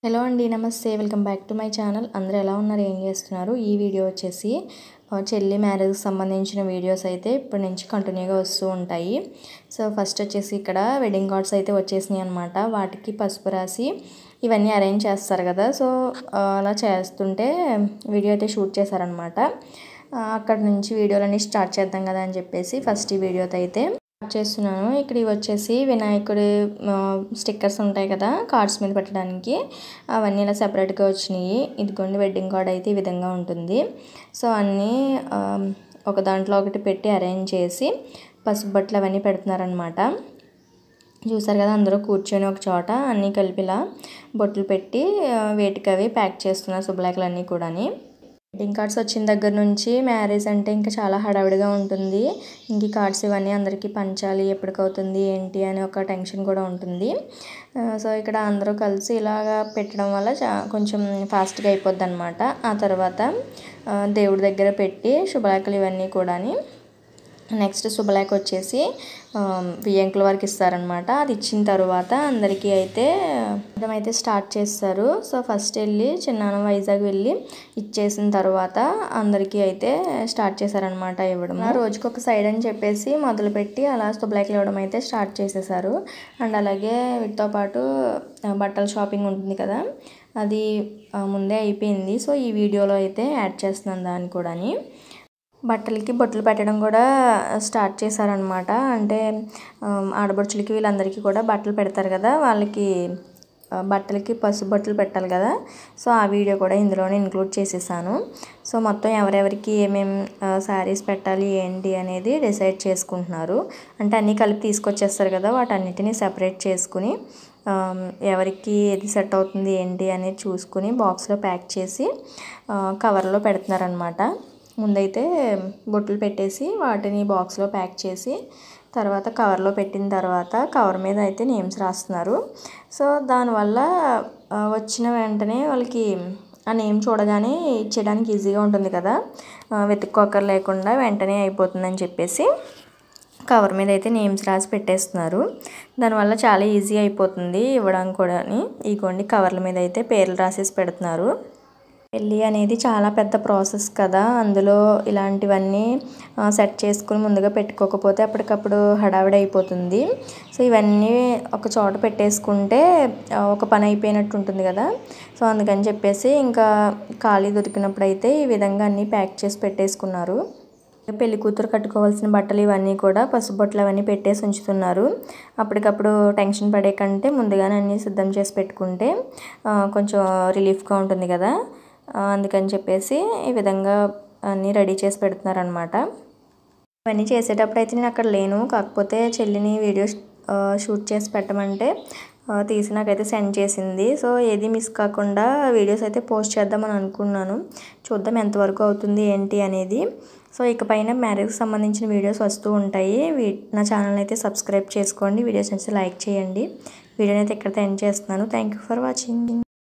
Hello అండి, నమస్తే. Welcome back to my channel. అందరూ ఎలా ఉన్నారు, ఏం చేస్తున్నారు? ఈ వీడియో వచ్చేసి చెల్లి మ్యారేజ్కి సంబంధించిన వీడియోస్ అయితే ఇప్పటి నుంచి కంటిన్యూగా వస్తూ ఉంటాయి. సో ఫస్ట్ వచ్చేసి ఇక్కడ వెడ్డింగ్ కార్డ్స్ అయితే వచ్చేసినాయి అనమాట. వాటికి పసుపు రాసి ఇవన్నీ అరేంజ్ చేస్తారు కదా. సో అలా చేస్తుంటే వీడియో అయితే షూట్ చేశారనమాట. అక్కడ నుంచి వీడియోలన్నీ స్టార్ట్ చేద్దాం కదా అని చెప్పేసి ఫస్ట్ ఈ వీడియోతో అయితే చేస్తున్నాను. ఇక్కడ ఇవి వచ్చేసి వినాయకుడి స్టిక్కర్స్ ఉంటాయి కదా కార్డ్స్ మీద పెట్టడానికి, అవన్నీ ఇలా సెపరేట్గా వచ్చినాయి. ఇదిగోండి వెడ్డింగ్ కార్డ్ అయితే ఈ విధంగా ఉంటుంది. సో అన్నీ ఒక దాంట్లో ఒకటి పెట్టి అరేంజ్ చేసి పసుపు బట్టలు అవన్నీ పెడుతున్నారనమాట. చూసారు కదా, అందరూ కూర్చొని ఒక చోట అన్నీ కలిపిలా బొట్లు పెట్టి వేటికి అవి ప్యాక్ చేస్తున్నారు శుభలేఖలు అన్నీ కూడా. వెడ్డింగ్ కార్డ్స్ వచ్చిన దగ్గర నుంచి మ్యారేజ్ అంటే ఇంకా చాలా హడావిడిగా ఉంటుంది. ఇంక కార్డ్స్ ఇవన్నీ అందరికీ పంచాలి, ఎప్పటికవుతుంది ఏంటి అని ఒక టెన్షన్ కూడా ఉంటుంది. సో ఇక్కడ అందరూ కలిసి ఇలాగా పెట్టడం వల్ల కొంచెం ఫాస్ట్గా అయిపోద్ది అనమాట. ఆ తర్వాత దేవుడి దగ్గర పెట్టి శుభలేఖలు ఇవన్నీ కూడా నెక్స్ట్ శుభలేఖ వచ్చేసి వియ్యంకుల వారికి ఇస్తారనమాట. అది ఇచ్చిన తర్వాత అందరికీ అయితే స్టార్ట్ చేస్తారు. సో ఫస్ట్ వెళ్ళి చిన్నాన్న వైజాగ్ వెళ్ళి ఇచ్చేసిన తర్వాత అందరికీ అయితే స్టార్ట్ చేశారనమాట ఇవ్వడం. రోజుకి ఒక సైడ్ అని చెప్పేసి మొదలుపెట్టి అలా శుభలేఖలు ఇవ్వడం అయితే స్టార్ట్ చేసేసారు. అండ్ అలాగే వీటితో పాటు బట్టల షాపింగ్ ఉంటుంది కదా, అది ముందే అయిపోయింది. సో ఈ వీడియోలో అయితే యాడ్ చేస్తున్నాను దాన్ని కూడా. బట్టలకి బొట్లు పెట్టడం కూడా స్టార్ట్ చేశారనమాట. అంటే ఆడబడుచులకి వీళ్ళందరికీ కూడా బట్టలు పెడతారు కదా, వాళ్ళకి బట్టలకి పసుపు బట్టలు పెట్టాలి కదా. సో ఆ వీడియో కూడా ఇందులోనే ఇంక్లూడ్ చేసేసాను. సో మొత్తం ఎవరెవరికి ఏమేమి శారీస్ పెట్టాలి ఏంటి అనేది డిసైడ్ చేసుకుంటున్నారు. అంటే అన్నీ కలిపి తీసుకొచ్చేస్తారు కదా, వాటన్నిటిని సెపరేట్ చేసుకుని ఎవరికి ఏది సెట్ అవుతుంది ఏంటి అనేది చూసుకుని బాక్స్లో ప్యాక్ చేసి కవర్లో పెడుతున్నారనమాట. ముందైతే బొట్లు పెట్టేసి వాటిని బాక్స్లో ప్యాక్ చేసి తర్వాత కవర్లో పెట్టిన తర్వాత కవర్ మీద అయితే నేమ్స్ రాస్తున్నారు. సో దానివల్ల వచ్చిన వెంటనే వాళ్ళకి ఆ నేమ్ చూడగానే ఇచ్చేయడానికి ఈజీగా ఉంటుంది కదా, వెతుక్కోకర్ లేకుండా వెంటనే అయిపోతుందని చెప్పేసి కవర్ మీద అయితే నేమ్స్ రాసి పెట్టేస్తున్నారు. దానివల్ల చాలా ఈజీ అయిపోతుంది ఇవ్వడానికి కూడా. ఇగోండి కవర్ల మీద అయితే పేర్లు రాసేసి పెడుతున్నారు. పెళ్ళి అనేది చాలా పెద్ద ప్రాసెస్ కదా, అందులో ఇలాంటివన్నీ సెట్ చేసుకుని ముందుగా పెట్టుకోకపోతే అప్పటికప్పుడు హడావిడి అయిపోతుంది. సో ఇవన్నీ ఒక చోట పెట్టేసుకుంటే ఒక పని అయిపోయినట్టు ఉంటుంది కదా. సో అందుకని చెప్పేసి ఇంకా ఖాళీ దొరికినప్పుడు అయితే ఈ విధంగా అన్నీ ప్యాక్ చేసి పెట్టేసుకున్నారు. పెళ్లి కూతురు కట్టుకోవాల్సిన బట్టలు ఇవన్నీ కూడా పసుపు బట్టలు అవన్నీ పెట్టేసి ఉంచుతున్నారు. అప్పటికప్పుడు టెన్షన్ పడే కంటే ముందుగానే అన్నీ సిద్ధం చేసి పెట్టుకుంటే కొంచెం రిలీఫ్గా ఉంటుంది కదా. అందుకని చెప్పేసి ఈ విధంగా అన్నీ రెడీ చేసి పెడుతున్నారనమాట. ఇవన్నీ చేసేటప్పుడు అయితే నేను అక్కడ లేను, కాకపోతే చెల్లిని వీడియో షూట్ చేసి పెట్టమంటే తీసి నాకైతే సెండ్ చేసింది. సో ఏది మిస్ కాకుండా వీడియోస్ అయితే పోస్ట్ చేద్దామని అనుకున్నాను. చూద్దాం ఎంతవరకు అవుతుంది ఏంటి అనేది. సో ఇకపైన మ్యారేజ్కి సంబంధించిన వీడియోస్ వస్తూ ఉంటాయి. నా ఛానల్ అయితే సబ్స్క్రైబ్ చేసుకోండి, వీడియోస్ నచ్చితే లైక్ చేయండి. వీడియోని అయితే ఇక్కడితో ఎండ్ చేస్తున్నాను. Thank you for watching.